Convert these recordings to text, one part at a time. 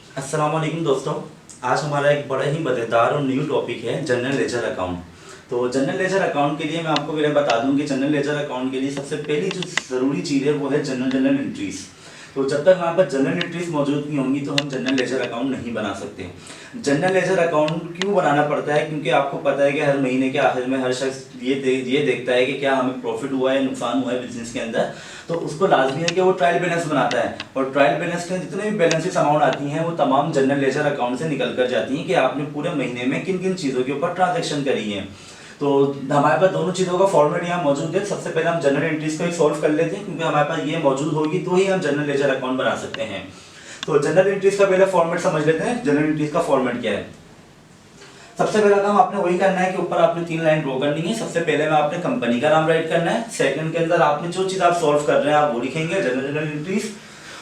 अस्सलाम वालेकुम दोस्तों। आज हमारा एक बड़ा ही मज़ेदार और न्यू टॉपिक है जनरल लेजर अकाउंट। तो जनरल लेजर अकाउंट के लिए मैं आपको पहले बता दूं कि जनरल लेजर अकाउंट के लिए सबसे पहली जो ज़रूरी चीज़ है वो है जनरल एंट्रीज। तो जब तक हमारे पास जनरल एंट्रीज मौजूद नहीं होंगी तो हम जनरल लेजर अकाउंट नहीं बना सकते। जनरल लेजर अकाउंट क्यों बनाना पड़ता है? क्योंकि आपको पता है कि हर महीने के आखिर में हर शख्स ये देखता है कि क्या हमें प्रॉफिट हुआ है, नुकसान हुआ है बिजनेस के अंदर। तो उसको लाजमी है कि वो ट्रायल बैलेंस बनाता है, और ट्रायल बैलेंस में जितने भी बैलेंसेस अमाउंट आती हैं वो तमाम जनरल लेजर अकाउंट से निकल कर जाती हैं कि आपने पूरे महीने में किन किन चीज़ों के ऊपर ट्रांजेक्शन करी है। तो हमारे पास दोनों चीज़ों का फॉर्मेट यहाँ मौजूद है। सबसे पहले हम जनरल एंट्रीज को एक सॉल्व कर लेते हैं, क्योंकि हमारे पास ये मौजूद होगी तो ही हम जनरल लेजर अकाउंट बना सकते हैं। तो जनरल एंट्रीज का पहले फॉर्मेट समझ लेते हैं। जनरल एंट्रीज का फॉर्मेट क्या है? सबसे पहला काम आपने वही करना है कि ऊपर आपने 3 लाइन ड्रॉ करनी है। सबसे पहले में आपने कंपनी का नाम राइट करना है। सेकंड के अंदर आपने जो चीज आप सॉल्व कर रहे हैं आप वो लिखेंगे जनरल एंट्रीज।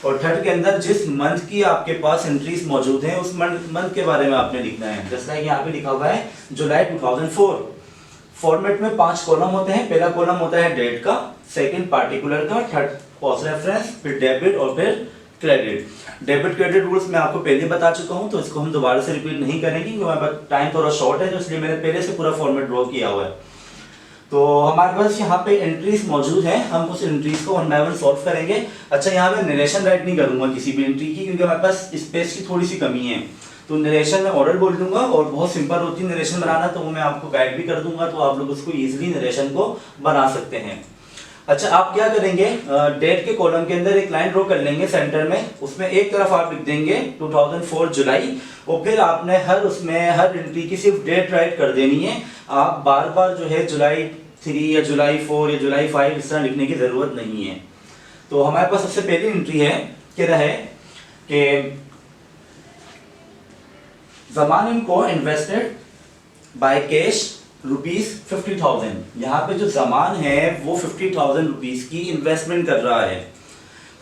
और थर्ड के अंदर जिस मंथ की आपके पास एंट्रीज मौजूद है उस मंथ के बारे में आपने लिखना है। जैसा कि यहाँ पे लिखा हुआ है जुलाई 2004। फॉर्मेट में 5 कॉलम होते हैं। पहला कॉलम होता है डेट का, सेकंड पार्टिकुलर का, थर्ड कॉस्ट रेफरेंस, फिर डेबिट और फिर क्रेडिट। डेबिट क्रेडिट रूल्स मैं आपको पहले बता चुका हूं, तो इसको हम दोबारा से रिपीट नहीं करेंगे क्योंकि हमारे पास टाइम थोड़ा शॉर्ट है, तो इसलिए मैंने पहले से पूरा फॉर्मेट ड्रॉ किया हुआ है। तो हमारे पास यहाँ पे एंट्रीज मौजूद हैं, हम उस एंट्रीज को 1 बाय 1 सॉल्व करेंगे। अच्छा, यहाँ पे नरेशन राइट नहीं करूंगा किसी भी एंट्री की, क्योंकि हमारे पास स्पेस की थोड़ी सी कमी है। तो नरेशन में ऑर्डर बोल दूंगा, और बहुत सिंपल होती है नरेशन बनाना, तो वो मैं आपको गाइड भी कर दूंगा, तो आप लोग उसको इजिली नरेशन को बना सकते हैं। अच्छा, आप क्या करेंगे, डेट के कॉलम के अंदर एक लाइन ड्रॉ कर लेंगे सेंटर में। उसमें एक तरफ आप लिख देंगे 2004 जुलाई, और फिर आपने हर एंट्री की सिर्फ डेट राइट कर देनी है। आप बार बार जो है जुलाई 3 या जुलाई 4 या जुलाई 5 इस तरह लिखने की जरूरत नहीं है। तो हमारे पास सबसे पहली एंट्री है क्या है कि जमान को इन्वेस्टेड बाय कैश ₹50,000। यहाँ पे जो जमान है वो 50,000 रुपीज की इन्वेस्टमेंट कर रहा है।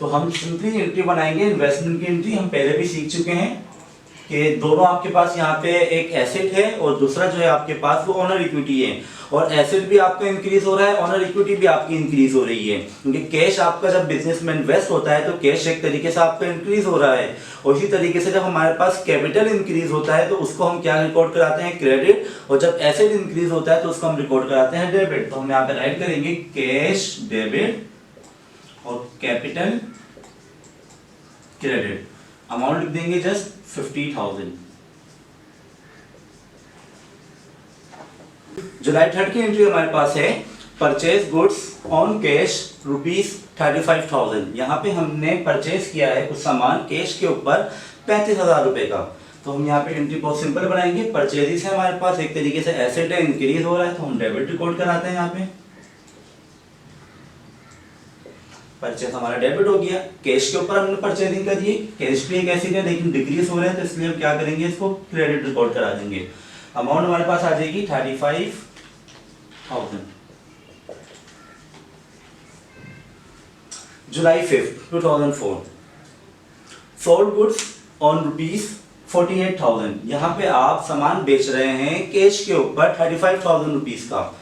तो हम सिंपली एंट्री बनाएंगे इन्वेस्टमेंट की एंट्री। हम पहले भी सीख चुके हैं कि दोनों आपके पास यहाँ पे एक एसेट है और दूसरा जो है आपके पास वो ऑनर इक्विटी है। और एसेट भी आपका इंक्रीज हो रहा है, ऑनर इक्विटी भी आपकी इंक्रीज हो रही है, क्योंकि कैश आपका जब बिजनेस में इन्वेस्ट होता है तो कैश एक तरीके से आपका इंक्रीज हो रहा है। और इसी तरीके से जब हमारे पास कैपिटल इंक्रीज होता है तो उसको हम क्या रिकॉर्ड कराते हैं, क्रेडिट। और जब एसेट इंक्रीज होता है तो उसको हम रिकॉर्ड कराते हैं डेबिट। तो हम यहाँ पे राइट करेंगे कैश डेबिट और कैपिटल क्रेडिट। अमाउंट लिख देंगे जस्ट 50,000। जुलाई 3 की एंट्री हमारे पास है परचेज गुड्स ऑन कैश ₹35,000। यहाँ पे हमने परचेज किया है कुछ सामान कैश के ऊपर 35,000 रुपए का। तो हम यहाँ पे एंट्री बहुत सिंपल बनाएंगे। परचेज है हमारे पास, एक तरीके से एसेट है, इंक्रीज हो रहा है, तो हम डेबिट रिकॉर्ड कराते हैं। यहाँ पे परचेज हमारा डेबिट हो गया। कैश के ऊपर हमने परचेजिंग कर दी, कैश भी एक एसेट है लेकिन डिक्रीज हो रहा है, तो इसलिए हम क्या करेंगे, इसको क्रेडिट रिकॉर्ड करा देंगे। अमाउंट हमारे पास आ जाएगी 35,000। जुलाई 5, 2004 सोल्ड गुड्स ऑन ₹48,000। यहाँ पे आप सामान बेच रहे हैं कैश के ऊपर 35,000 रुपीज का,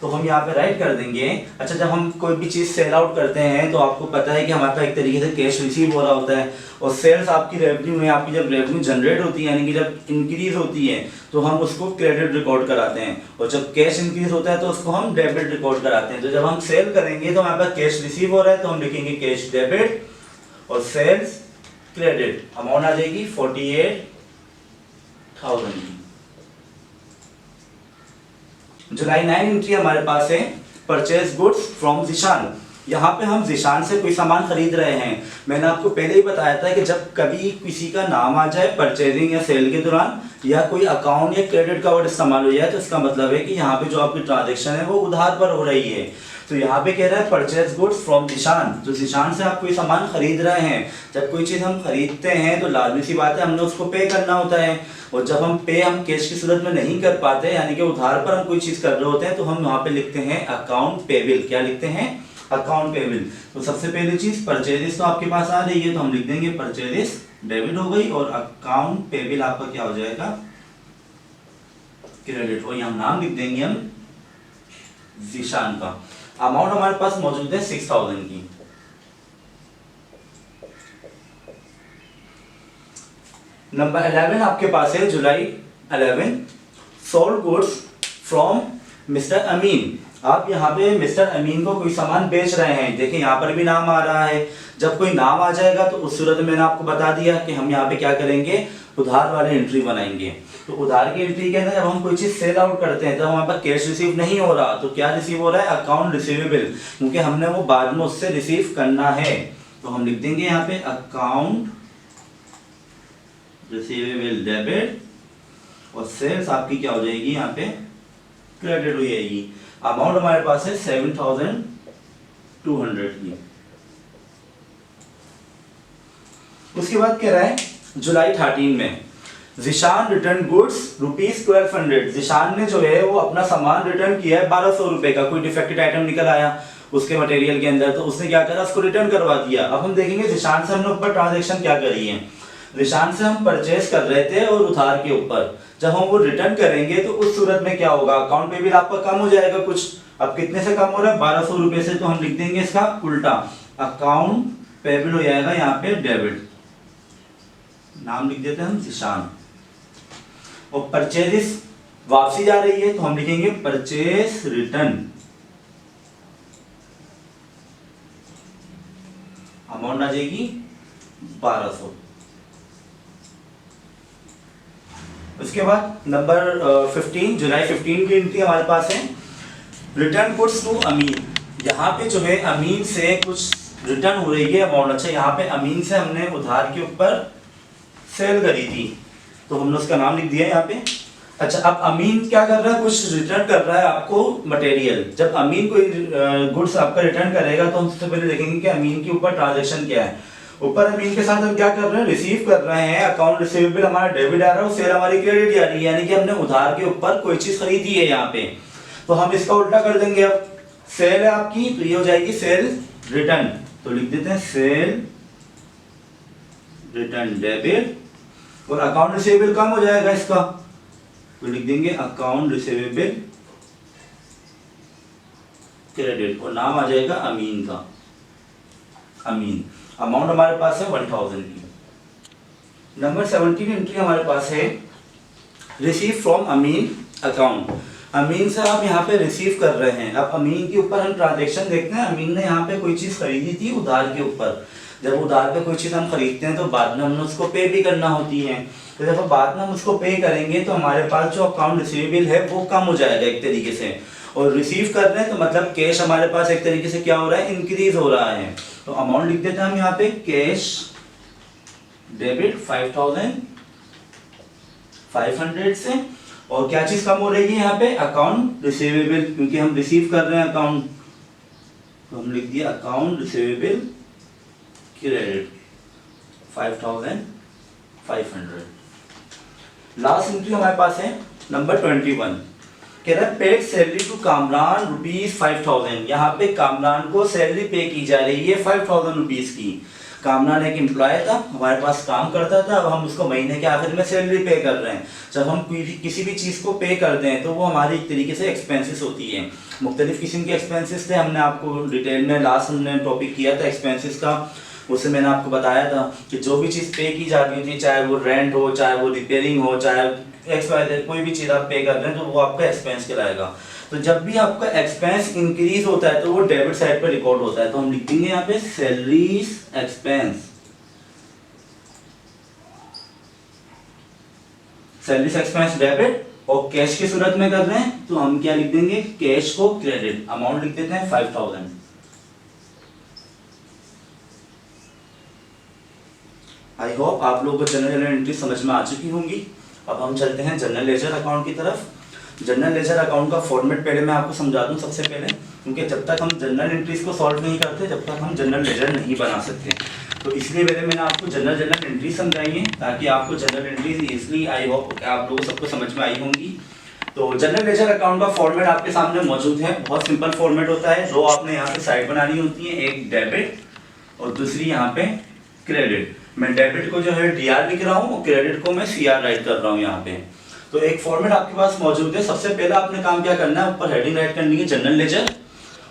तो हम यहाँ पे राइट कर देंगे। अच्छा, जब हम कोई भी चीज़ सेल आउट करते हैं तो आपको पता है कि हमारे पास एक तरीके से कैश रिसीव हो रहा होता है, और सेल्स आपकी रेवेन्यू है। आपकी जब रेवेन्यू जनरेट होती है, यानी कि जब इंक्रीज होती है, तो हम उसको क्रेडिट रिकॉर्ड कराते हैं, और जब कैश इंक्रीज होता है तो उसको हम डेबिट रिकॉर्ड कराते हैं। तो जब हम सेल करेंगे तो हमारे पास कैश रिसीव हो रहा है, तो हम लिखेंगे कैश डेबिट और सेल्स क्रेडिट। अमाउंट आ जाएगी 48,000 की। जुलाई 9 एंट्री हमारे पास है परचेज गुड्स फ्रॉम जिशान। यहाँ पे हम जिशान से कोई सामान खरीद रहे हैं। मैंने आपको पहले ही बताया था कि जब कभी किसी का नाम आ जाए परचेजिंग या सेल के दौरान, या कोई अकाउंट या क्रेडिट का वर्ड इस्तेमाल हो जाए, तो इसका मतलब है कि यहाँ पे जो आपकी ट्रांजेक्शन है वो उधार पर हो रही है। तो यहाँ पे कह रहा है परचेज गुड्स फ्रॉम जिशान, तो जिशान से आप कोई सामान खरीद रहे हैं। जब कोई चीज़ हम खरीदते हैं तो लाजमी सी बात है हमने उसको पे करना होता है, और जब हम कैश की सूरत में नहीं कर पाते, यानी कि उधार पर हम कोई चीज़ कर रहे होते हैं, तो हम वहाँ पे लिखते हैं अकाउंट पेबल। क्या लिखते हैं? Account payable. तो सबसे पहली चीज़ परचेजेस तो आपके पास आ रही है, तो हम लिख देंगे परचेजेस डेबिट हो गई, और अकाउंट पेबल आपका क्या हो जाएगा, क्रेडिट। और यहाँ नाम लिख देंगे हम जिशान का। अमाउंट हमारे पास मौजूद है 6,000 की। नंबर 11 आपके पास है जुलाई 11 सोल्ड गुड्स फ्रॉम मिस्टर अमीन। आप यहाँ पे मिस्टर अमीन को कोई सामान बेच रहे हैं, देखिए यहाँ पर भी नाम आ रहा है। जब कोई नाम आ जाएगा तो उस सूरत में मैंने आपको बता दिया कि हम यहाँ पे क्या करेंगे, उधार वाले एंट्री बनाएंगे। तो उधार की एंट्री के अंदर जब हम कोई चीज सेल आउट करते हैं, जब हमारे पास कैश रिसीव नहीं हो रहा, तो क्या रिसीव हो रहा है, अकाउंट रिसीवेबल, क्योंकि हमने वो बाद में उससे रिसीव करना है। तो हम लिख देंगे यहाँ पे अकाउंट रिसीवेबल डेबिट, और सेल्स आपकी क्या हो जाएगी यहाँ पे क्रेडिट हो जाएगी। अमाउंट हमारे पास है 7200 की। उसके बाद कह रहा है जुलाई 13 में जिशान रिटर्न गुड्स ₹1200। जिशान ने जो है वो अपना सामान रिटर्न किया है 1200 रुपए का, कोई डिफेक्टेड आइटम निकल आया उसके मटेरियल के अंदर, तो उसने क्या करा, उसको रिटर्न करवा दिया। अब हम देखेंगे जिशान से हमने ऊपर ट्रांजैक्शन क्या करी है। जिशान से हम परचेस कर रहे थे और उधार के ऊपर, जब हम वो रिटर्न करेंगे तो उस सूरत में क्या होगा, अकाउंट पेबल आपका कम हो जाएगा कुछ। अब कितने से कम हो रहा है, 1200 रुपए से, तो हम लिख देंगे इसका उल्टा, अकाउंट पेबल हो जाएगा यहाँ पे डेबिट, नाम लिख देते हैं हम जिशान। और परचेज वापसी जा रही है तो हम लिखेंगे परचेस रिटर्न, अमाउंट आ जाएगी 1200। उसके बाद नंबर 15 जुलाई 15 की एंट्री हमारे पास है रिटर्न गुड्स टू अमीन। यहाँ पे जो है अमीन से कुछ रिटर्न हो रही है अमाउंट। अच्छा, यहाँ पे अमीन से हमने उधार के ऊपर सेल करी थी तो हमने उसका नाम लिख दिया यहाँ पे। अच्छा, अब अमीन क्या कर रहा है, कुछ रिटर्न कर रहा है आपको मटेरियल। जब अमीन कोई गुड्स आपका रिटर्न करेगा तो हम सबसे पहले देखेंगे कि अमीन के ऊपर ट्रांजैक्शन क्या है। ऊपर अमीन के साथ हम क्या कर रहे हैं, रिसीव कर रहे हैं, अकाउंट रिसीवेबल हमारा डेबिट आ रहा है, सेल हमारी क्रेडिट जा रही है, यानी कि हमने उधार के ऊपर कोई चीज खरीदी है यहाँ पे। तो हम इसका उल्टा कर देंगे। अब सेल है आपकी तो ये हो जाएगी सेल रिटर्न, तो लिख देते हैं सेल रिटर्न डेबिट, और अकाउंट रिसीवेबल कम हो जाएगा इसका तो लिख देंगे अकाउंट रिसीवेबल क्रेडिट, और नाम आ जाएगा अमीन का, अमीन। अमाउंट हमारे पास है 1000 की। नंबर 17 एंट्री हमारे पास है रिसीव फ्रॉम अमीन अकाउंट। अमीन से आप यहाँ पे रिसीव कर रहे हैं। अब अमीन के ऊपर हम ट्रांजैक्शन देखते हैं। अमीन ने यहाँ पे कोई चीज खरीदी थी उधार के ऊपर। जब उधार पे कोई चीज हम खरीदते हैं तो बाद में हमने उसको पे भी करना होती है। तो जब बाद में हम उसको पे करेंगे तो हमारे पास जो अकाउंट रिसीवेबल है वो कम हो जाएगा एक तरीके से, और रिसीव कर रहे हैं तो मतलब कैश हमारे पास एक तरीके से क्या हो रहा है, इंक्रीज हो रहा है। तो अमाउंट लिख देते हैं हम यहाँ पे कैश डेबिट 5500 से, और क्या चीज कम हो रही है यहाँ पे, अकाउंट रिसीवेबल, क्योंकि हम रिसीव कर रहे हैं अकाउंट, तो हम लिख दिया account receivable credit 5500। Last entry हमारे पास है नंबर 21, कह रहा है पेड सैलरी टू कामरान ₹5000। यहाँ पे कामरान को सैलरी पे की जा रही है 5000 रुपीज की। कामरान एक एम्प्लॉय था, हमारे पास काम करता था, अब हम उसको महीने के आखिर में सैलरी पे कर रहे हैं। जब हम किसी भी चीज़ को पे करते हैं तो वो हमारी एक तरीके से एक्सपेंसेस होती है। मुख्तलिफ किस्म के एक्सपेंसेस थे, हमने आपको डिटेल में लास्ट हमने टॉपिक किया था एक्सपेंसेस का। उससे मैंने आपको बताया था कि जो भी चीज़ पे की जाती थी, चाहे वो रेंट हो, चाहे वो रिपेयरिंग हो, चाहे कोई भी चीज़ आप पे कर रहे हैं तो वो आपका एक्सपेंस कहलाएगा। तो जब भी आपका एक्सपेंस इंक्रीज होता है तो वो डेबिट साइड पर रिकॉर्ड होता है। तो हम लिख देंगे यहाँ पे salaries expense, salaries expense debit, और कैश की सूरत में कर रहे हैं तो हम क्या लिख देंगे, कैश को क्रेडिट, अमाउंट लिख देते हैं 5000। आई होप आप लोगों को जनरल एंट्री समझ में आ चुकी होंगी। अब हम चलते हैं जनरल लेजर अकाउंट की तरफ। जनरल लेजर अकाउंट का फॉर्मेट पहले मैं आपको समझा दूं सबसे पहले, क्योंकि जब तक हम जनरल एंट्रीज को सॉल्व नहीं करते जब तक हम जनरल लेजर नहीं बना सकते। तो इसलिए पहले मैंने आपको जनरल एंट्री समझाई है ताकि आपको जनरल एंट्रीज इसलिए आई होप आप लोगों सबको समझ में आई होंगी। तो जनरल लेजर अकाउंट का फॉर्मेट आपके सामने मौजूद है। बहुत सिंपल फॉर्मेट होता है। दो आपने यहाँ पे साइड बनानी होती है, एक डेबिट और दूसरी यहाँ पे क्रेडिट। मैं डेबिट को जो है DR लिख रहा हूँ और क्रेडिट को मैं CR राइट कर रहा हूँ यहाँ पे। तो एक फॉर्मेट आपके पास मौजूद है। सबसे पहला आपने काम क्या करना है, ऊपर हेडिंग राइट करनी है जनरल लेजर।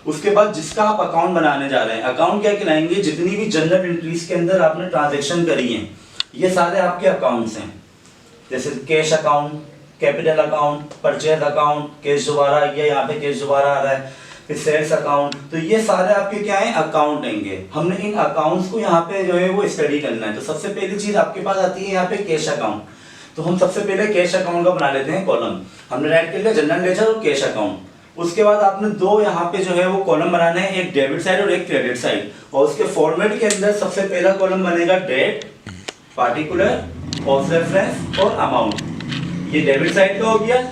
उसके बाद जिसका आप अकाउंट बनाने जा रहे हैं, अकाउंट क्या कहलाएंगे, जितनी भी जनरल एंट्रीज के अंदर आपने ट्रांजैक्शन करी है ये सारे आपके अकाउंट्स हैं, जैसे cash account, capital account, purchase account, cash दोबारा आ गया, यहाँ पे कैश दोबारा आ रहा है, फिर सेल्स अकाउंट। तो ये सारे आपके क्या है, अकाउंट होंगे। हमने इन अकाउंट्स को यहाँ पे जो है वो स्टडी करना है। तो सबसे पहली चीज आपके पास आती है यहाँ पे कैश अकाउंट। तो हम सबसे पहले कैश अकाउंट का बना लेते हैं कॉलम। हमने राइट कर लिया जनरल लेजर और कैश अकाउंट। उसके बाद आपने दो यहाँ पे जो है वो कॉलम बनाना है, एक डेबिट साइड और एक क्रेडिट साइड। और उसके फॉर्मेट के अंदर सबसे पहला कॉलम बनेगा डेट, पार्टिकुलर, कॉस्ट रेफरेंस और अमाउंट। ये डेबिट साइड का हो गया।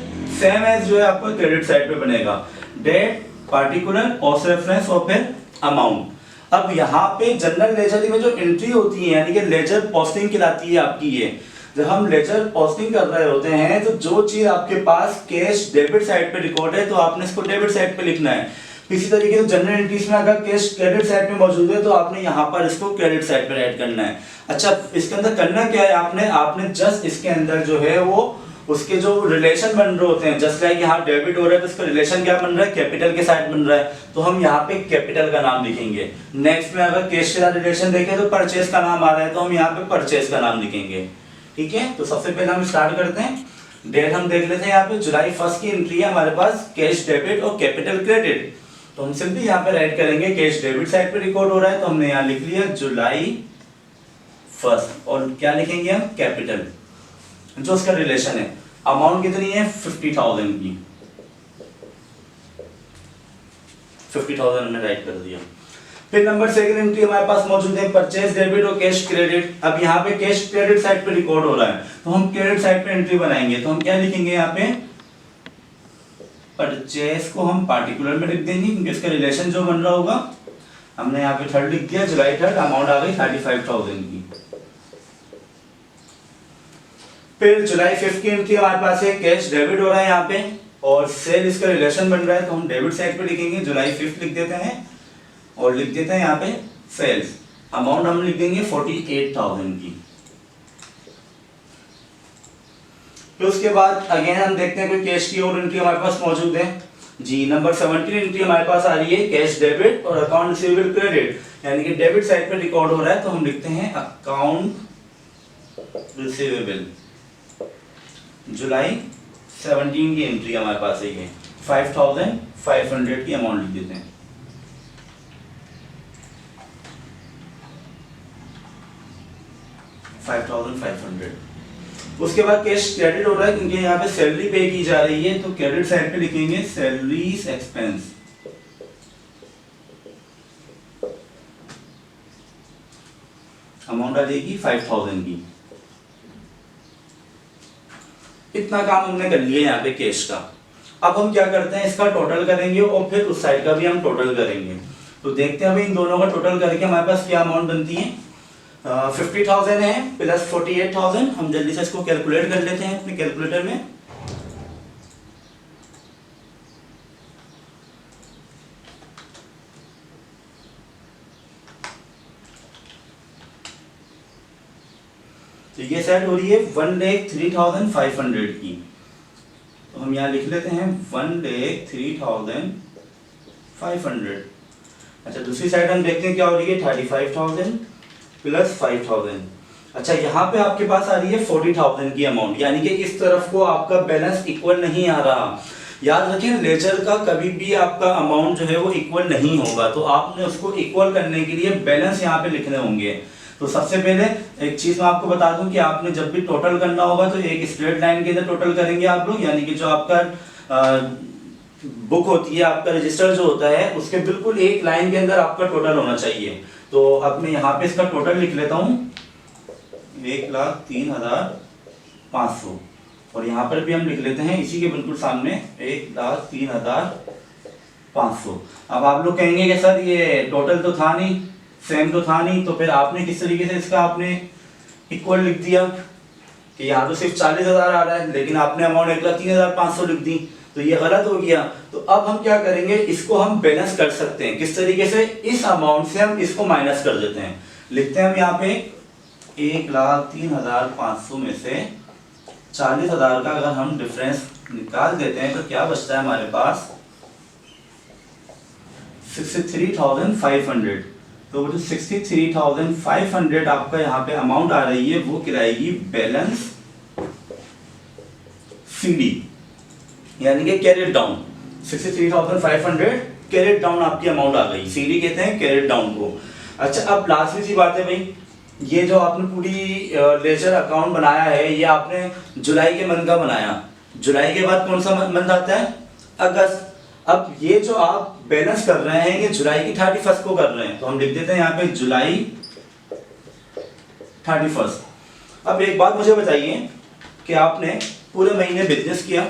सेम एज जो है आपको क्रेडिट साइड पे बनेगा, डेट, पार्टिकुलर, कॉस्ट रेफरेंस और फिर अमाउंट। अब यहाँ पे जनरल लेजर में जो एंट्री होती है, यानी कि लेजर पोस्टिंग कहलाती है आपकी। ये जब हम लेजर पोस्टिंग कर रहे होते हैं तो जो चीज आपके पास कैश डेबिट साइड पे रिकॉर्ड है तो आपने इसको डेबिट साइड पे लिखना है। इसी तरीके से जनरल एंट्रीज में अगर कैश क्रेडिट साइड पे मौजूद है तो आपने यहाँ पर इसको क्रेडिट साइड पे ऐड करना है। अच्छा, इसके अंदर करना क्या है, आपने जस्ट इसके अंदर जो है वो उसके जो रिलेशन बन रहे होते हैं, जस्ट लाइक यहाँ डेबिट हो रहा है तो इसका रिलेशन क्या बन रहा है, कैपिटल के साइड बन रहा है, तो हम यहाँ पे कैपिटल का नाम लिखेंगे। नेक्स्ट में अगर कैश के साथ रिलेशन देखें तो परचेज का नाम आ रहा है तो हम यहाँ पे परचेज का नाम लिखेंगे। ठीक है, तो सबसे पहले हम स्टार्ट करते हैं। डेट हम देख लेते हैं, यहाँ पे जुलाई 1 की एंट्री है हमारे पास, कैश डेबिट और कैपिटल क्रेडिट। तो हम सिंपली यहाँ पे राइट करेंगे, कैश डेबिट साइड पे रिकॉर्ड हो रहा है तो हमने यहाँ लिख लिया जुलाई 1 और क्या लिखेंगे हम, कैपिटल जो उसका रिलेशन है। अमाउंट कितनी है, 50,000 की, 50,000 हमने राइट कर दिया। फिर नंबर सेकंड एंट्री हमारे पास मौजूद है परचेज डेबिट और कैश क्रेडिट। अब यहाँ पे कैश क्रेडिट साइड पे रिकॉर्ड हो रहा है तो हम क्रेडिट साइड पे एंट्री बनाएंगे। तो हम क्या लिखेंगे यहाँ पे, परचेज को हम पार्टिकुलर में लिख देंगे क्योंकि इसका रिलेशन जो बन रहा होगा। हमने यहाँ पे 3rd लिख दिया, जुलाई 3rd, अमाउंट आ गई 35,000 की। फिर जुलाई 5 की एंट्री हमारे पास है, कैश डेबिट हो रहा है यहाँ पे और सेल इसका रिलेशन बन रहा है तो हम डेबिट साइड पे लिखेंगे, जुलाई 5 लिख देते हैं और लिख देते हैं यहाँ पे सेल्स। अमाउंट हम लिख देंगे 48,000 की। फिर उसके बाद अगेन हम देखते हैं कोई कैश की और एंट्री हमारे पास मौजूद है जी। नंबर 17 एंट्री हमारे पास आ रही है, कैश डेबिट और अकाउंट रिसीवेबल क्रेडिट, यानी कि डेबिट साइड पे रिकॉर्ड हो रहा है तो हम लिखते हैं अकाउंट रिसीवेबल। जुलाई 17 की एंट्री हमारे पास है, 5,500 की अमाउंट लिख देते हैं। उसके बाद कैश क्रेडिट हो रहा है क्योंकि यहाँ पे सैलरी पे की जा रही है तो क्रेडिट साइड पे लिखेंगे सैलरीज एक्सपेंस। अमाउंट आ जाएगी 5,000 की। इतना काम हमने कर लिया यहाँ पे कैश का। अब हम क्या करते हैं, इसका टोटल करेंगे और फिर उस साइड का भी हम टोटल करेंगे। तो देखते हैं अभी इन दोनों का टोटल करके हमारे पास क्या अमाउंट बनती है। 50,000 है प्लस 48,000। हम जल्दी से इसको कैलकुलेट कर लेते हैं अपने कैलकुलेटर में। तो ये सेट हो रही है 1,03,500 की। तो हम यहाँ लिख लेते हैं 1,03,500। अच्छा, दूसरी साइड हम देखते हैं क्या हो रही है, 35,000 प्लस 5,000। अच्छा, यहाँ पे आपके पास आ रही है 40,000 की अमाउंट, यानी कि इस तरफ को आपका बैलेंस इक्वल नहीं आ रहा। याद रखें, लेजर का कभी भी आपका अमाउंट जो है वो इक्वल नहीं होगा, तो आपने उसको इक्वल करने के लिए बैलेंस यहाँ पे लिखने होंगे। तो सबसे पहले एक चीज मैं आपको बता दूं कि आपने जब भी टोटल करना होगा तो एक स्ट्रेट लाइन के अंदर टोटल करेंगे आप लोग, यानी कि जो आपका बुक होती है, आपका रजिस्टर जो होता है उसके बिल्कुल एक लाइन के अंदर आपका टोटल होना चाहिए। तो अब मैं यहाँ पे इसका टोटल लिख लेता हूँ, 1,03,500 और यहाँ पर भी हम लिख लेते हैं इसी के बिल्कुल सामने 1,03,500। अब आप लोग कहेंगे कि सर ये टोटल तो था नहीं, सेम तो था नहीं, तो फिर आपने किस तरीके से इसका आपने इक्वल लिख दिया कि यहाँ तो सिर्फ 40,000 आ रहा है लेकिन आपने अमाउंट 1,03,500 लिख दी, तो ये गलत हो गया। तो अब हम क्या करेंगे, इसको हम बैलेंस कर सकते हैं। किस तरीके से, इस अमाउंट से हम इसको माइनस कर देते हैं। लिखते हैं हम यहाँ पे 1,03,500 में से 40,000 का अगर हम डिफरेंस निकाल देते हैं तो क्या बचता है हमारे पास, 63,500। तो वो जो 63,500 आपका यहाँ पे अमाउंट आ रही है वो गिराएगी बैलेंस सीडी, यानी कि कैरेट डाउन। 63,500 कैरेट डाउन आपकी अमाउंट आ गई, सीडी कहते हैं कैरेट डाउन को। अच्छा, अब लास्टली सी बात है भाई, ये जो आपने पूरी लेजर अकाउंट बनाया है ये आपने जुलाई के मंथ का बनाया, जुलाई के बाद कौन सा मंथ आता है? अगस्त। अब ये जो आप बैलेंस कर रहे हैं ये जुलाई की 31 को कर रहे हैं, तो हम लिख देते हैं यहाँ पे जुलाई 31। अब एक बात मुझे बताइए कि आपने पूरे महीने बिजनेस किया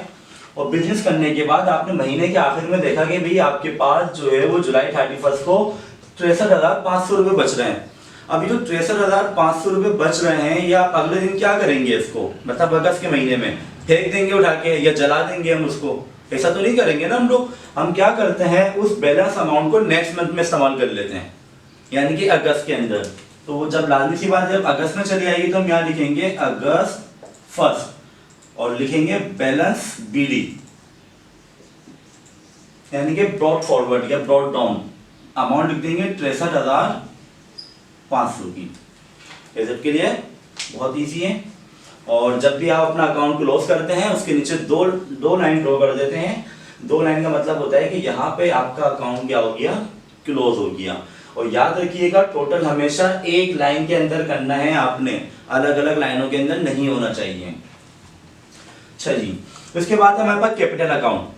और बिजनेस करने के बाद आपने महीने के आखिर में देखा कि भाई आपके पास जो है वो जुलाई 31 को 63,500 रुपये बच रहे हैं। अब ये जो 63,500 रुपये बच रहे हैं ये आप अगले दिन क्या करेंगे इसको, मतलब अगस्त के महीने में फेंक देंगे उठा के या जला देंगे हम उसको? ऐसा तो नहीं करेंगे ना हम लोग। हम क्या करते हैं, उस बैलेंस अमाउंट को नेक्स्ट मंथ में इस्तेमाल कर लेते हैं, यानी कि अगस्त के अंदर। तो जब लाजमी सी बात जब अगस्त में चली आएगी तो हम यहाँ लिखेंगे अगस्त 1 और लिखेंगे बैलेंस बीडी, यानी कि ब्रॉड फॉरवर्ड या ब्रॉड डाउन अमाउंट लिख देंगे 63,500 की। ये सबके लिए बहुत इजी है। और जब भी आप अपना अकाउंट क्लोज करते हैं उसके नीचे दो लाइन ड्रॉ कर देते हैं। 2 लाइन का मतलब होता है कि यहाँ पे आपका अकाउंट क्या हो गया, क्लोज हो गया। और याद रखिएगा टोटल हमेशा एक लाइन के अंदर करना है आपने, अलग अलग लाइनों के अंदर नहीं होना चाहिए। अच्छा जी, उसके बाद हमारे पास कैपिटल अकाउंट,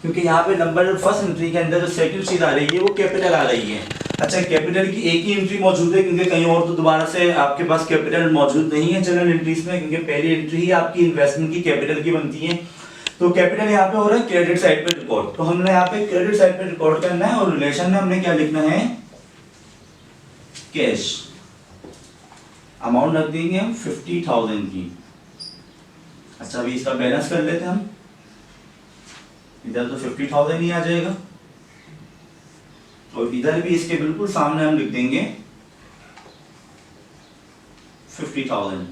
क्योंकि यहाँ पे नंबर फर्स्ट एंट्री के अंदर जो सेकंड चीज आ रही है वो कैपिटल आ रही है। अच्छा, कैपिटल की एक ही एंट्री मौजूद है क्योंकि कहीं और तो दोबारा से आपके पास कैपिटल मौजूद नहीं है जनरल एंट्रीज में, क्योंकि पहली एंट्री ही आपकी इन्वेस्टमेंट की कैपिटल की बनती है। तो कैपिटल यहाँ पे हो रहा है क्रेडिट साइड पे रिकॉर्ड, तो हमने यहाँ पे क्रेडिट साइड पे रिकॉर्ड करना है और रिलेशन में हमने क्या लिखना है, कैश। अमाउंट रख देंगे हम 50,000 की। अच्छा, अभी इसका बैलेंस कर लेते हैं हम। इधर तो 50,000 ही आ जाएगा और इधर भी इसके बिल्कुल सामने हम लिख देंगे 50,000।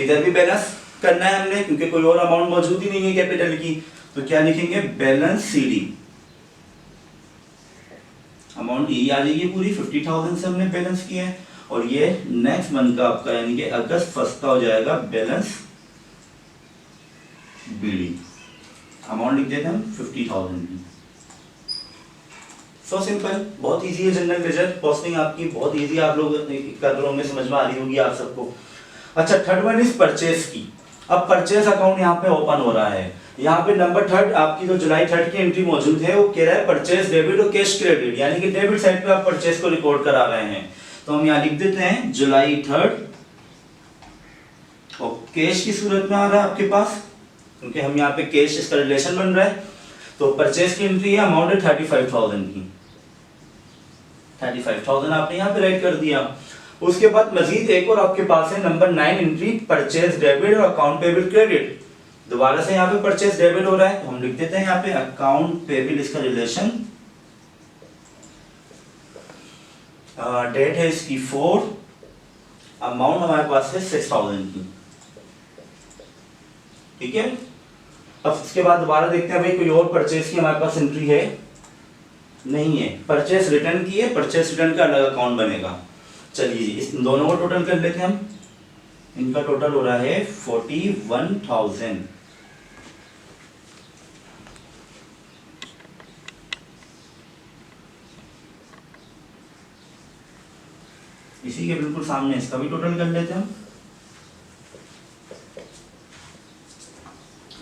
इधर भी बैलेंस करना है हमने क्योंकि कोई और अमाउंट मौजूद ही नहीं है कैपिटल की, तो क्या लिखेंगे, बैलेंस सीडी। अमाउंट यही आ जाएगी पूरी, 50,000 से हमने बैलेंस किया है। और ये नेक्स्ट मंथ का आपका यानी कि अगस्त 1 का हो जाएगा बैलेंस बीडी। अमाउंट लिख देते हैं हम 50,000 की। सो सिंपल, बहुत इजी है जनरल लेजर कॉस्टिंग आपकी, बहुत इजी आप लोग कर रहे होंगे, समझ में आ रही होगी आप सबको। अच्छा, थर्ड वन इज परचेज की। अब परचेज अकाउंट यहाँ पे ओपन हो रहा है। यहाँ पे नंबर 3 आपकी जो जुलाई 3 की एंट्री मौजूद है वो कह रहा है परचेज डेबिट और कैश क्रेडिट, यानी कि डेबिट साइड पे आप परचेज को रिकॉर्ड करा रहे हैं। तो हम यहाँ लिख देते हैं जुलाई 3 और कैश की सूरत में आ रहा है आपके पास, क्योंकि हम यहाँ पे कैश इसका रिलेशन बन रहा है। तो परचेज की एंट्री है, अमाउंट है 35,000 की। 35,000 आपने यहाँ पे राइट कर दिया। उसके बाद मजीद एक और आपके पास है नंबर 9 एंट्री, परचेज डेबिट और अकाउंट पेबल क्रेडिट। दोबारा से यहाँ पे परचेज डेबिट हो रहा है, तो हम लिख देते हैं यहाँ पे अकाउंट पेबल, इसका रिलेशन डेट है इसकी 4, अमाउंट हमारे पास है 6,000 की। ठीक है, अब इसके बाद दोबारा देखते हैं भाई कोई और परचेज की हमारे पास एंट्री है, नहीं है। परचेज रिटर्न की है, परचेज रिटर्न का अलग अकाउंट बनेगा। चलिए इस दोनों को टोटल कर लेते हैं हम। इनका टोटल हो रहा है 41,000। इसी के बिल्कुल सामने इसका भी टोटल कर लेते हैं हम।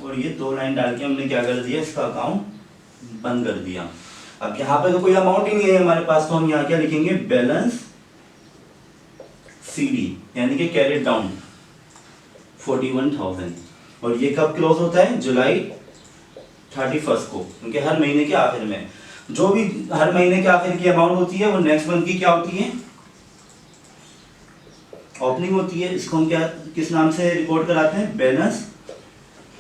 और ये 2 लाइन डाल के हमने क्या कर दिया, इसका अकाउंट बंद कर दिया। अब यहाँ पे तो कोई अमाउंट ही नहीं है हमारे पास, तो हम यहाँ क्या लिखेंगे, बैलेंस सीडी, यानी कि कैरेट डाउन 41,000। और ये कब क्लोज होता है, जुलाई 31 को, क्योंकि हर महीने के आखिर में जो भी हर महीने के आखिर की अमाउंट होती है वो नेक्स्ट मंथ की क्या होती है, ओपनिंग होती है। इसको हम क्या किस नाम से रिकॉर्ड कराते हैं, बैलेंस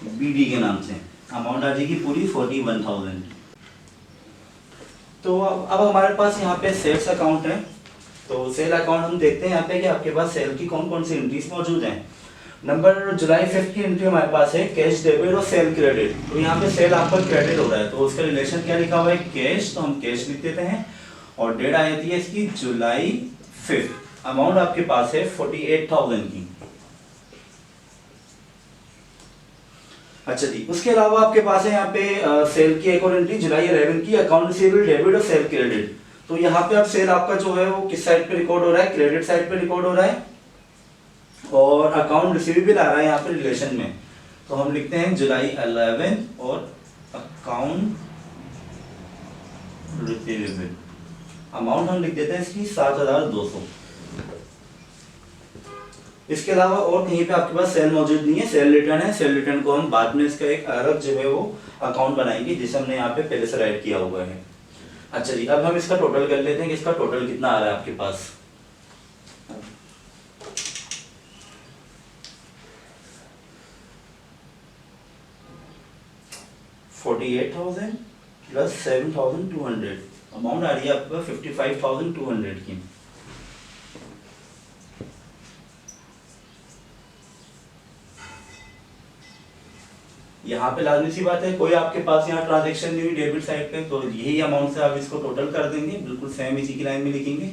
बीडी के नाम से। अमाउंट आ जाएगी पूरी 41,000। तो अब हमारे पास यहाँ पे सेल्स अकाउंट है। तो सेल अकाउंट हम देखते हैं यहाँ पे कि आपके पास सेल की कौन कौन सी एंट्रीज मौजूद हैं। नंबर जुलाई 5 की एंट्री हमारे पास है कैश डेबिट और सेल क्रेडिट। तो यहाँ पे सेल आपका क्रेडिट हो रहा है, तो उसका रिलेशन क्या लिखा हुआ है, कैश, तो हम कैश लिख देते हैं। और डेट आई जाती है इसकी जुलाई 5। अमाउंट आपके पास है 48,000 की। अच्छा जी, उसके अलावा आपके पास है यहाँ पे सेल की एक और एंट्री जुलाई 11 की, अकाउंट रिसीवेबल डेबिट और सेल क्रेडिट। तो यहाँ पे अब सेल आपका जो है वो किस साइड पे रिकॉर्ड हो रहा है, क्रेडिट साइड पे रिकॉर्ड हो रहा है, और अकाउंट रिसीवेबल आ रहा है यहाँ पे रिलेशन में। तो हम लिखते हैं जुलाई 11 और अकाउंट रिसीवेबल। अमाउंट हम लिख देते हैं इसकी 7,200। इसके अलावा और कहीं पे आपके पास सेल मौजूद नहीं है, सेल रिटर्न है। सेल रिटर्न को हम बाद में इसका एक अलग जो है वो अकाउंट बनाएंगे जिसे हमने यहाँ पे पहले से राइट किया हुआ है। अच्छा जी, अब हम इसका टोटल कर लेते हैं कि इसका टोटल कितना आ रहा है आपके पास। 48,000 प्लस 7,200, अमाउंट आ रही है आपका 55,200 की। यहाँ पे लाजमी सी बात है, कोई आपके पास यहाँ ट्रांजैक्शन नहीं हुई डेबिट साइड पे, तो यही अमाउंट से आप इसको टोटल कर देंगे, बिल्कुल सेम इसी की लाइन में लिखेंगे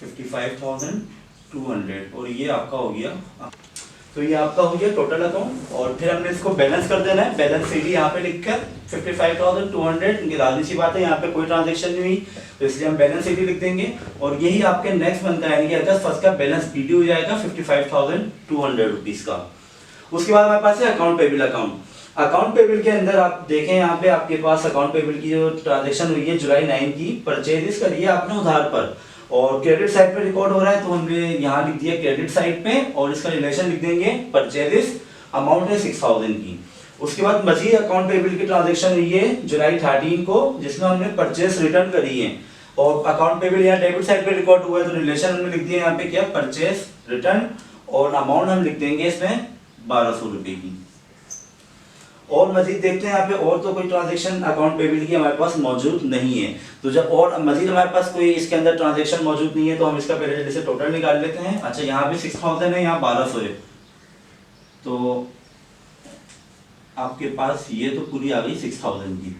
55,200, और ये आपका हो गया। तो ये आपका हो गया टोटल अकाउंट। और फिर हमने इसको बैलेंस कर देना है, बैलेंस सीडी यहाँ पे लिखकर 55,200। लाजमी सी बात है यहाँ पे कोई ट्रांजैक्शन नहीं हुई, तो इसलिए हम बैलेंस सीडी लिख देंगे, और यही आपके नेक्स्ट मंथ का यानी कि अगस्त फर्स्ट का बैलेंस बीडी हो जाएगा 55,200 रुपीज का। उसके बाद हमारे पास है account payable account. Account payable के अंदर आप देखें यहाँ पे आपके पास अकाउंट पेबल की जो ट्रांजैक्शन हुई है जुलाई 9 की, परचेज करी है आपने उधार पर, और क्रेडिट साइड पे रिकॉर्ड हो रहा है, तो हमने यहाँ लिख दिया क्रेडिट साइड पे, और इसका रिलेशन लिख देंगे परचेज, अमाउंट है 6,000 की। उसके बाद मजीद अकाउंट पेबल की ट्रांजैक्शन हुई है जुलाई 13 को, जिसमें हमने परचेज रिटर्न करी है, और अकाउंट पेबल यहाँ डेबिट साइड पे रिकॉर्ड हुआ है, तो रिलेशन हमने लिख दिया यहाँ पे क्या, परचेज रिटर्न, और अमाउंट हम लिख देंगे इसमें 1,200 रुपए की। और मजीद देखते हैं यहाँ पे, और तो कोई ट्रांजैक्शन अकाउंट पेबल की हमारे पास मौजूद नहीं है। तो जब और मजीद हमारे पास कोई इसके अंदर ट्रांजैक्शन मौजूद नहीं है, तो हम इसका पहले जैसे टोटल निकाल लेते हैं। अच्छा, यहाँ पे 6,000 है, यहाँ 1,200 है, तो आपके पास ये तो पूरी आ गई 6,000 की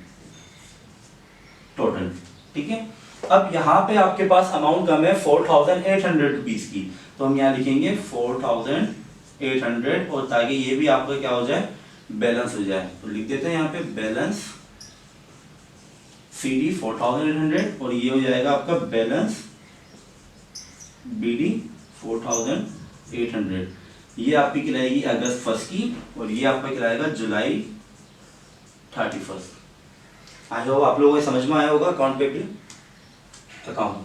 टोटल, ठीक है। अब यहाँ पे आपके पास अमाउंट कम है 4,800 रुपीज की, तो हम यहाँ लिखेंगे 4,800, और ताकि ये भी आपका क्या हो जाए, बैलेंस हो जाए, तो लिख देते हैं यहाँ पे बैलेंस CD 4,800, और ये हो जाएगा आपका बैलेंस BD 4,800। ये आपकी कहलाएगी अगस्त फर्स्ट की, और ये आपका कहलाएगा जुलाई 31। आई होप आप लोगों को समझ में आया होगा अकाउंट पेबल अकाउंट।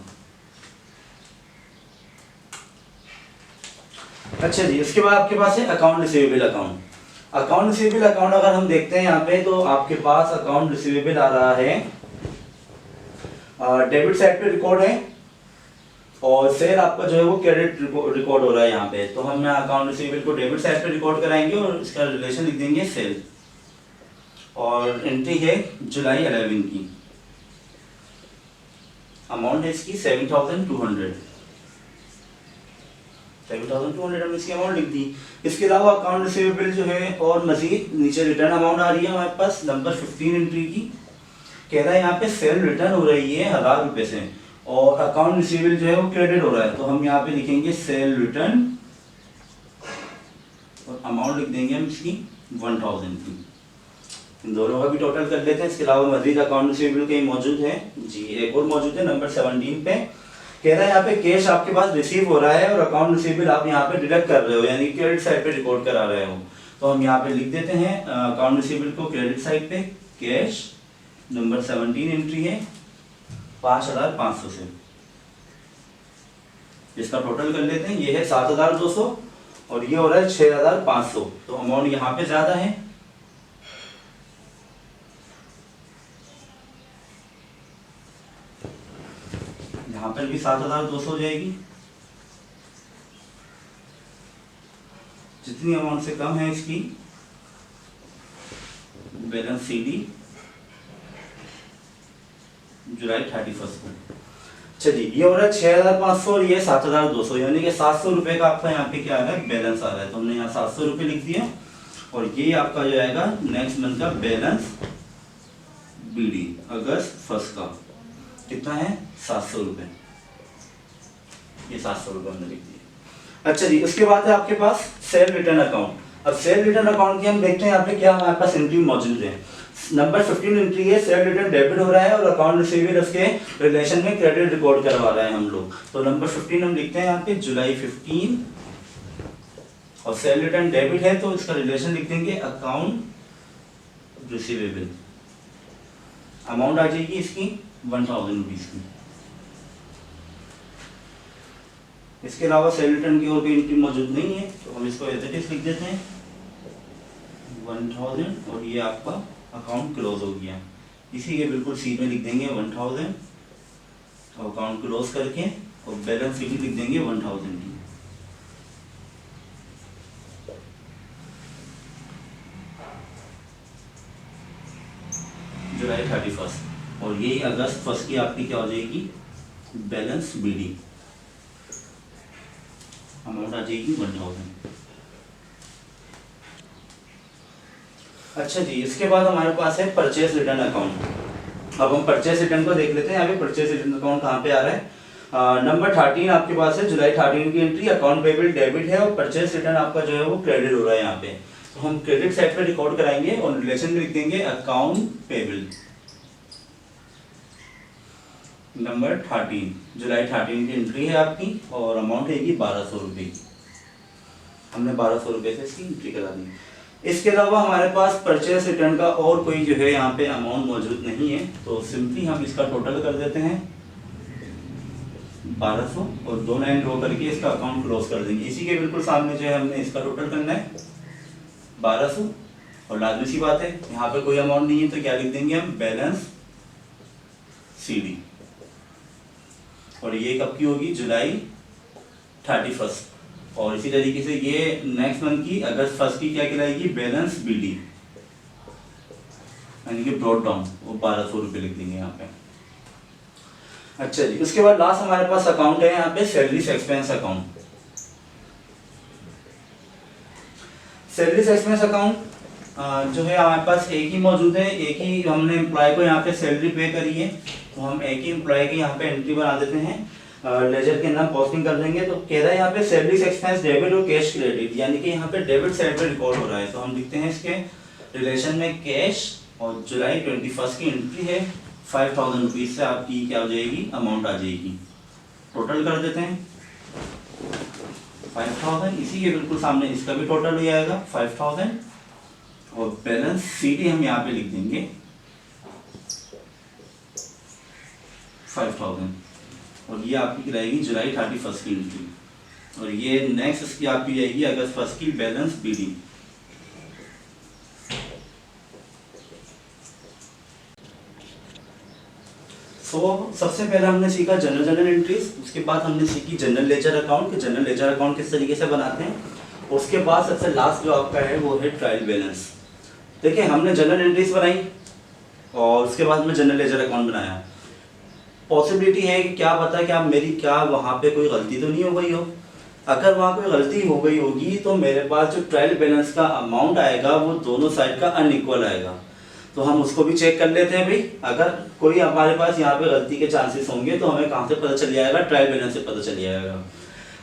अच्छा जी, इसके बाद आपके पास है account receivable account. Account receivable account अगर हम देखते हैं यहाँ पे, तो आपके पास अकाउंट रिसीवेबल आ रहा है डेबिट साइड पे रिकॉर्ड है, और सेल आपका जो है वो क्रेडिट रिकॉर्ड हो रहा है यहाँ पे। तो हम यहाँ अकाउंट रिसीवेबल को डेबिट साइड पे रिकॉर्ड कराएंगे, और इसका रिलेशन लिख देंगे सेल, और एंट्री है जुलाई 11 की, अमाउंट है इसकी 7,200 हमने इसकी अमाउंट लिख दी। इसके अलावा अकाउंट रिसीवेबल जो है, और मजीद नीचे रिटर्न अमाउंट आ रही है हमारे पास नंबर 15 एंट्री की, कह रहा है यहाँ पे सेल रिटर्न हो रही है 1,000 रुपए से, और अकाउंट रिसीवेबल जो है वो क्रेडिट हो रहा है, तो हम यहाँ पे लिखेंगे सेल रिटर्न, और अमाउंट लिख देंगे हम इसकी 1,000 की। इन दोनों का भी टोटल कर लेते हैं। इसके अलावा मजीद अकाउंट रिसीवेबल कहीं मौजूद है जी, एक और मौजूद है नंबर 17 पे, कह रहा है यहाँ पे कैश आपके पास रिसीव हो रहा है, और अकाउंट रिसीवेबल आप यहाँ पे डिडक्ट कर रहे हो, यानी क्रेडिट साइड पे रिकॉर्ड करा रहे हो। तो हम यहाँ पे लिख देते हैं अकाउंट रिसीवेबल को क्रेडिट साइड पे, कैश नंबर 17 एंट्री है 5,500 से। इसका टोटल कर लेते हैं, ये है 7,200, और ये हो रहा है 6,500, तो अमाउंट यहाँ पे ज्यादा है। यहाँ पर भी 7,200 हो जाएगी, जितनी अमाउंट से कम है इसकी बैलेंस CD जुलाई 31 को। अच्छा जी, ये हो रहा है 6,500, और ये 7,200, यानी कि 700 रुपए का आपका यहाँ पे क्या आ रहा है, बैलेंस आ रहा है, तो हमने यहाँ 700 रुपए लिख दिया, और ये आपका जो आएगा नेक्स्ट मंथ का बैलेंस BD अगस्त फर्स्ट का, कितना है 700 रुपये, ये 700 रुपये हमने लिख दिया। अच्छा जी, उसके बाद है आपके पास सेल रिटर्न अकाउंट। अब सेल रिटर्न अकाउंट की हम देखते हैं यहाँ पे क्या हमारे पास एंट्री मौजूद है। नंबर 15 एंट्री है, सेल रिटर्न डेबिट हो रहा है और अकाउंट रिसीवर उसके रिलेशन में क्रेडिट रिकॉर्ड करवा रहे हैं हम लोग। तो नंबर 15 हम लिखते हैं यहाँ पे जुलाई 15 और सेल रिटर्न डेबिट है तो इसका रिलेशन लिख देंगे अकाउंट रिसीवेबल। अमाउंट आ जाएगी इसकी 1000 रुपीज की। इसके अलावा सेल रिटर्न की और कोई एंट्री मौजूद नहीं है तो हम इसको एज इट इज लिख देते हैं 1000 और ये आपका अकाउंट क्लोज हो गया। इसी के बिल्कुल सी में लिख देंगे 1000 और अकाउंट क्लोज करके और बैलेंस शीट लिख देंगे 1000 की। जुलाई 31 और यही अगस्त 1 की आपकी क्या हो जाएगी बैलेंस बीडी, अमाउंट आ जाएगी 1000। अच्छा जी, इसके बाद हमारे पास है परचेस रिटर्न अकाउंट। अब हम परचेस रिटर्न को देख लेते हैं। यहाँ पे परचेस रिटर्न अकाउंट कहाँ पे आ रहा है, नंबर 13 आपके पास है, जुलाई 13 की एंट्री, अकाउंट पेबल डेबिट है और परचेस रिटर्न आपका जो है वो क्रेडिट हो रहा है यहाँ पे। तो हम क्रेडिट साइड पे रिकॉर्ड कराएंगे और रिलेशन में लिख देंगे अकाउंट पेबल नंबर 13, जुलाई 13 की एंट्री है आपकी और अमाउंट है 1200 रुपये की। हमने 1200 रुपये से इसकी एंट्री करा दी। इसके अलावा हमारे पास परचेस रिटर्न का और कोई जो है यहाँ पे अमाउंट मौजूद नहीं है तो सिंपली हम इसका टोटल कर देते हैं 1200 और 2 लाइन ड्रॉ करके इसका अकाउंट क्लोज कर देंगे। इसी के बिल्कुल सामने जो है हमने इसका टोटल करना है 1200 और लाजमी सी बात है यहाँ पे कोई अमाउंट नहीं है तो क्या लिख देंगे हम बैलेंस सीडी और ये कब की होगी जुलाई 31 और इसी तरीके से ये नेक्स्ट मंथ की अगस्त 1 की क्या कहलाएगी बैलेंस बीडी यानी कि ब्रॉड डाउन वो 1200 रुपये लिख देंगे यहाँ पे। अच्छा जी, उसके बाद लास्ट हमारे पास अकाउंट है यहाँ पे salaries expense account. Salaries expense account जो है हमारे पास एक ही मौजूद है, एक ही हमने एम्प्लॉय को यहाँ पे सैलरी पे करी है तो हम एक ही एम्प्लॉय की यहाँ पे एंट्री बना देते हैं, लेजर के नाम पोस्टिंग कर देंगे। तो कह रहा है यहाँ पे सैलरीज एक्सपेंस डेबिट और कैश क्रेडिट यानी कि यहाँ पे डेबिट साइड पे रिकॉर्ड हो रहा है तो हम लिखते हैं इसके रिलेशन में कैश और जुलाई 21 की एंट्री है 5000 रुपीज से आपकी क्या हो जाएगी अमाउंट आ जाएगी। टोटल कर देते हैं 5000, इसी के बिल्कुल सामने इसका भी टोटल हो जाएगा 5000 और बैलेंस सीडी हम यहाँ पे लिख देंगे 5000 और ये आपकी रहेगी जुलाई 31 की एंट्री और ये नेक्स्ट इसकी आपकी जाएगी अगस्त 1 की बैलेंस बीडी। सबसे पहले हमने सीखा जनरल एंट्रीज, उसके बाद हमने सीखी जनरल लेजर अकाउंट कि जनरल लेजर अकाउंट किस तरीके से बनाते हैं। उसके बाद सबसे लास्ट जो आपका है वो है ट्रायल बैलेंस। देखिए हमने जनरल एंट्रीज बनाई और उसके बाद में जनरल लेजर अकाउंट बनाया। पॉसिबिलिटी है कि क्या पता है कि आप मेरी क्या वहाँ पे कोई गलती तो नहीं हो गई हो। अगर वहाँ कोई गलती हो गई होगी तो मेरे पास जो ट्रायल बैलेंस का अमाउंट आएगा वो दोनों साइड का अनइक्वल आएगा तो हम उसको भी चेक कर लेते हैं भाई। अगर कोई हमारे पास यहाँ पे गलती के चांसेस होंगे तो हमें कहाँ से पता चल जाएगा, ट्रायल बैलेंस से पता चल जाएगा।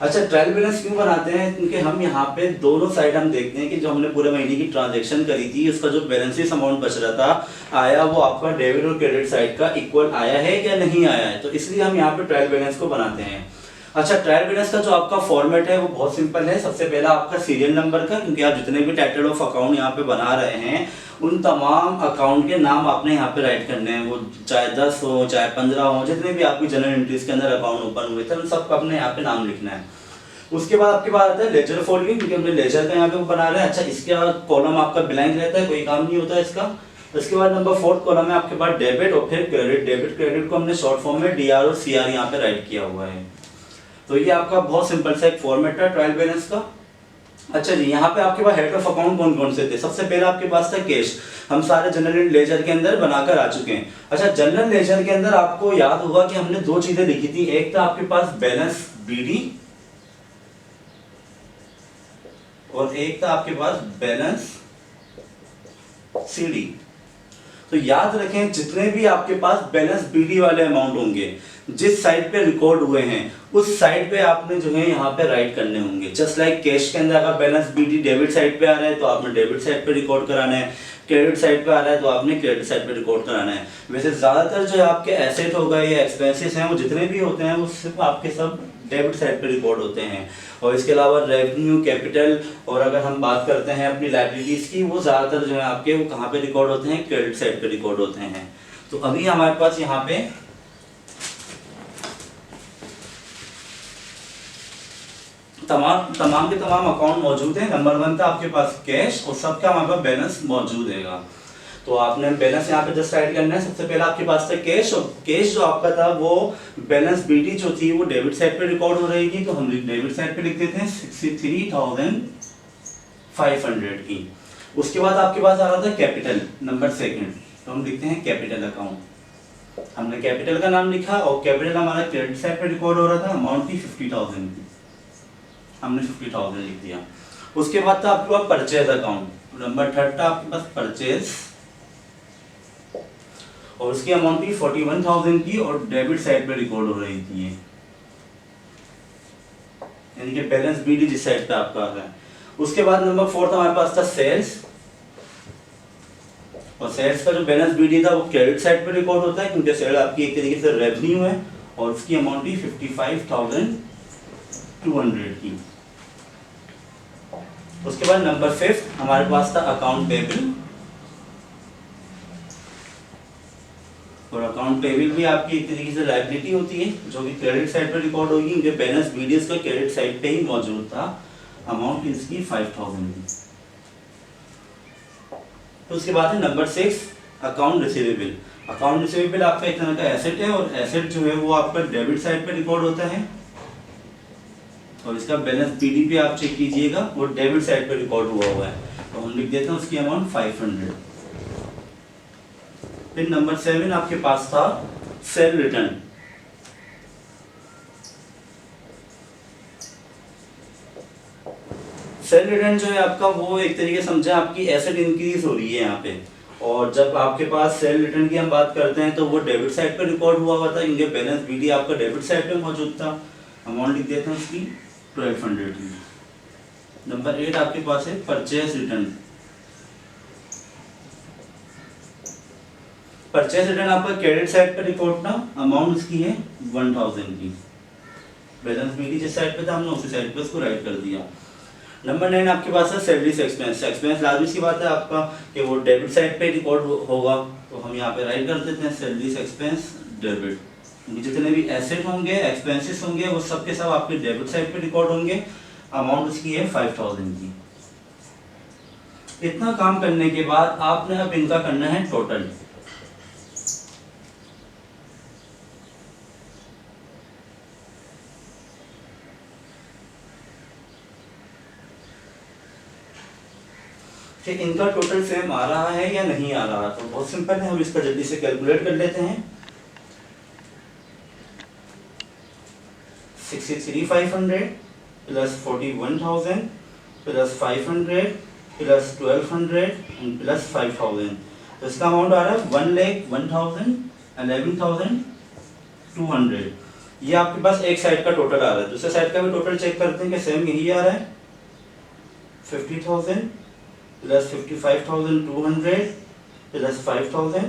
अच्छा, ट्रायल बैलेंस क्यों बनाते हैं, क्योंकि हम यहाँ पे दोनों साइड हम देखते हैं कि जो हमने पूरे महीने की ट्रांजैक्शन करी थी उसका जो बैलेंसेस अमाउंट बच रहा था आया वो आपका डेबिट और क्रेडिट साइड का इक्वल आया है या नहीं आया है, तो इसलिए हम यहाँ पे ट्रायल बैलेंस को बनाते हैं। अच्छा, ट्रायल बैलेंस का जो आपका फॉर्मेट है वो बहुत सिंपल है। सबसे पहला आपका सीरियल नंबर का, क्योंकि आप जितने भी टाइटल ऑफ अकाउंट यहाँ पे बना रहे हैं उन तमाम अकाउंट के नाम आपने यहाँ पे राइट करने हैं, वो चाहे 10 हो चाहे 15 हो, जितने भी आपकी जनरल एंट्रीज के अंदर अकाउंट ओपन हुए थे उन सबका अपने यहाँ पे नाम लिखना है। उसके बाद आपके पास आता है लेजर फोल्डिंग, क्योंकि हमने लेजर का यहाँ पे बना रहे हैं। अच्छा, इसके बाद कॉलम आपका ब्लैंक रहता है, कोई काम नहीं होता है इसका। उसके बाद नंबर 4 कॉलम में आपके पास डेबिट और फिर क्रेडिट। डेबिट क्रेडिट को हमने शॉर्ट फॉर्म में DR और CR यहाँ पे राइट किया हुआ है। तो ये आपका बहुत सिंपल सा एक फॉर्मेट है ट्रायल बैलेंस का। अच्छा जी, यहाँ पे आपके पास हेड ऑफ अकाउंट कौन कौन से थे। सबसे पहले आपके पास था कैश, हम सारे जनरल लेजर के अंदर बनाकर आ चुके हैं। अच्छा, जनरल लेजर के अंदर आपको याद होगा कि हमने दो चीजें लिखी थी, एक था आपके पास बैलेंस BD और एक था आपके पास बैलेंस CD। तो याद रखें जितने भी आपके पास बैलेंस बीडी वाले अमाउंट होंगे जिस साइड पे रिकॉर्ड हुए हैं उस साइड पे आपने जो है यहाँ पे राइट करने होंगे। जस्ट लाइक कैश के अंदर अगर बैलेंस बीडी डेबिट साइड पे आ रहा है तो आपने डेबिट साइड पे रिकॉर्ड कराना है, क्रेडिट साइड पे आ रहा है तो आपने क्रेडिट साइड पे रिकॉर्ड कराना है। वैसे ज्यादातर जो आपके एसेट हो गए या एक्सपेंसेस हैं वो जितने भी होते हैं वो सिर्फ आपके सब डेबिट साइड पे रिकॉर्ड होते हैं। और इसके अलावा रेवेन्यू, कैपिटल और अगर हम बात करते हैं अपनी लायबिलिटीज की वो ज्यादातर जो है आपके वो कहाँ पे रिकॉर्ड होते हैं, क्रेडिट साइड पे रिकॉर्ड होते हैं। तो अभी हमारे पास यहाँ पे तमाम के तमाम अकाउंट मौजूद हैं। नंबर 1 था आपके पास कैश और सबका हमारे पास बैलेंस मौजूद रहेगा। तो आपने बैलेंस यहाँ पे जस्ट राइट करना है। सबसे पहले आपके पास था कैश और कैश जो आपका था वो बैलेंस बीडी जो थी वो डेबिट साइड पे रिकॉर्ड हो रही थी तो हम डेबिट साइड पे लिख देते हैं 63,500 की। उसके बाद आपके पास आ रहा था कैपिटल नंबर 2 तो हम लिखते हैं कैपिटल अकाउंट। हमने कैपिटल का नाम लिखा और कैपिटल हमारा क्रेडिट साइड पे रिकॉर्ड हो रहा था, अमाउंट थी 50,000 की, हमने 50,000 लिख दिया। उसके बाद था आपके पास परचेज अकाउंट, नंबर 3 था आपके पास परचेज और उसकी अमाउंट थी 41,000 की और डेबिट साइड पे रिकॉर्ड हो रही थी ये, यानी कि बैलेंस बीडी जिस साइड पे आपका आ रहा है। उसके बाद नंबर 4 था हमारे पास था सेल्स और सेल्स का जो बैलेंस बीडी था वो क्रेडिट साइड पे रिकॉर्ड होता है क्योंकि सेल आपकी एक तरीके से रेवेन्यू है और उसकी अमाउंट थी 55,200 की। उसके बाद नंबर 5 हमारे पास था अकाउंट पेबल और अकाउंट पेबल भी आपकी एक तरीके से लायबिलिटी होती है जो कि क्रेडिट साइड पर रिकॉर्ड होगी क्योंकि बैलेंस बीडीएस का क्रेडिट साइड पे ही मौजूद था, अमाउंट इसकी 5,000 की। तो उसके बाद है number 6 account receivable. Account receivable आपका एक तरह का एसेट है और एसेट जो है वो आपका डेबिट साइड पे रिकॉर्ड होता है और इसका बैलेंस बीडी पे आप चेक कीजिएगा वो डेबिट साइड पे रिकॉर्ड हुआ है तो हम लिख देते हैं उसकी अमाउंट 500। फिर नंबर 7 आपके पास था सेल रिटर्न। सेल रिटर्न जो है आपका वो एक तरीके समझे आपकी एसेट इंक्रीज हो रही है यहाँ पे और जब आपके पास सेल रिटर्न की हम बात करते हैं तो वो डेबिट साइड पे रिकॉर्ड हुआ था क्योंकि बैलेंस बीडी आपका डेबिट साइड पे मौजूद था, अमाउंट लिख देते हैं उसकी 1200 की। नंबर 8 आपके पास है परचेज रिटर्न। परचेज रिटर्न आपका क्रेडिट साइड पे रिकॉर्ड था, अमाउंट उसकी है 1000 की, बैलेंस बीडी जिस साइड पे था हमने उसी साइड पे उसको राइट कर दिया। नंबर 9 आपके पास है सैलरीज एक्सपेंस। एक्सपेंस लाजमी सी बात है आपका कि वो डेबिट साइड पे रिकॉर्ड होगा तो हम यहाँ पे राइट कर देते हैं सैलरीज एक्सपेंस डेबिट। जितने भी एसेट होंगे एक्सपेंसेस होंगे वो सब के सब आपके डेबिट साइड पे रिकॉर्ड होंगे, अमाउंट उसकी है 5,000 की। इतना काम करने के बाद आपने अब इनका करना है टोटल। कि इनका टोटल सेम आ रहा है या नहीं आ रहा, तो बहुत सिंपल है, हम इसका जल्दी से कैलकुलेट कर लेते हैं। 63,500 प्लस 41,000 प्लस 500 प्लस 1,200 प्लस 5,000 तो इसका अमाउंट आ रहा है 1,01,11,200। ये आपके पास एक साइड का टोटल आ रहा है। दूसरे साइड का भी टोटल चेक करते हैं कि सेम यही आ रहा है 50,000 plus 55,200 plus 5,000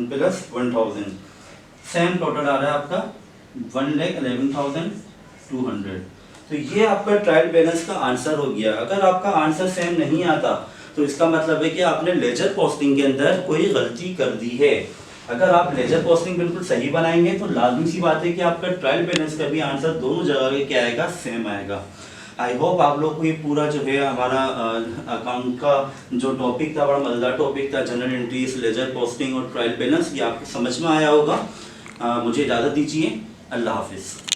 plus 1,000 same total आ रहा है आपका 1,11,200। तो ये आपका ट्रायल बैलेंस का आंसर हो गया। अगर आपका आंसर सेम नहीं आता तो इसका मतलब है कि आपने लेजर पोस्टिंग के अंदर कोई गलती कर दी है। अगर आप लेजर पोस्टिंग बिल्कुल सही बनाएंगे तो लाजमी सी बात है कि आपका ट्रायल बैलेंस का भी आंसर दोनों जगह के क्या आएगा, सेम आएगा। आई होप आप लोग को ये पूरा जो है हमारा अकाउंट का जो टॉपिक था, बड़ा मजेदार टॉपिक था, जनरल एंट्रीज, लेजर पोस्टिंग और ट्रायल बैलेंस, ये आपको समझ में आया होगा। मुझे इजाज़त दीजिए, अल्लाह हाफिज़।